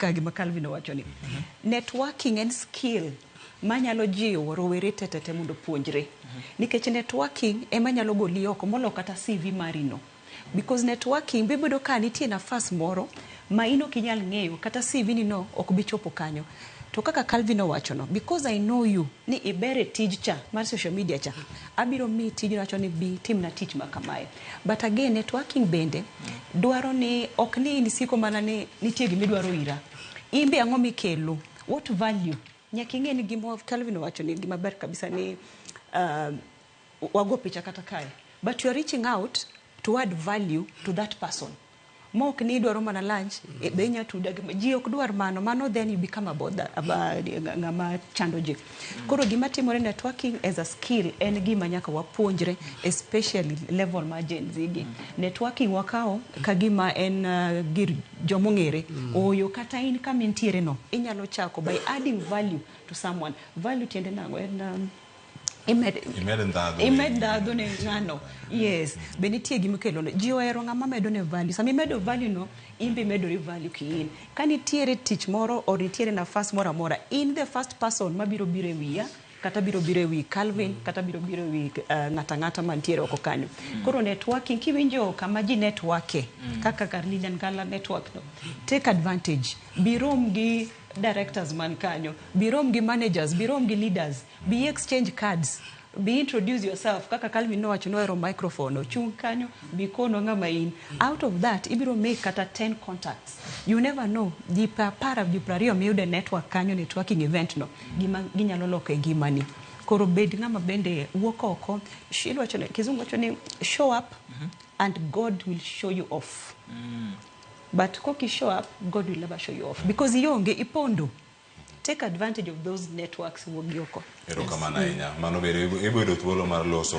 kagima Calvin owacho ni. Networking and skill manyalo jiwo rowere tetete mondo puonjre. Nikech networking ema nyalo goli oko molo kata CV marino. Because networking bebedo ka nitie nafas moro ma ino kinyal ng'eyo kata CV ni no ok bi chopo kanyo. To kaka Calvin owacho no, because I know you ni ibere tij cha mar social media cha, abiro mi tij wacho ni bi tim na tich makamae. But again, networking bende dwaro ni ok ni nisiko mana ni nitie gima idwaro ira. Imbe ang'o mikelo, what value? Nyaka ing'e ni gima Calvin owacho ni gima ber kabisa ni wago picha kata kae. But you are reaching out to add value to that person. Mok ni dwaro mana lunch, benya tuda ji ok dwar mano then you become about ngama chando ji. Koro gima timore networking as a skill en gima nyaka wapuonjre, especially level ma Gen Z gi. Networking wakao kagima en gir jomongere oyo kata in kama intiere no inyalo chako by adding value to someone. Value tiende nango en imed ndado ne ngano. Yes, benitie gima kelo no ji ohero ngama medo ne value. Sami medo value no imbe medo value kiin. Kanitiere tich moro or nitiere nafas moro amora, in the first person mabiro bire wiya kata biro wi Calvin kata biro wi ngata mantiere oko kanyo. Koro networking kiwinjo kama ji networke kaka kar Lillian Ngala network no, take advantage. Birom gi directors man kanyo, birom gi managers, birom gi leaders, be exchange cards, be introduce yourself. Kaka Calvin no wacho no ero microphone ochung kanyo, be kono ngama in. Out of that ibiro make kata 10 contacts. You never know, di para di prario miude network kanyo networking event no gima ginyalo loke ngimani. Koro bed ngama bende wuok oko. Shilo wacho ne kizungu wacho ni show up and God will show you off. But koki show up, God will never show you off. Because yonge ipondo. Take advantage of those networks wogioko. Ero kamana inya. Mano bere ibo thuolo mar loso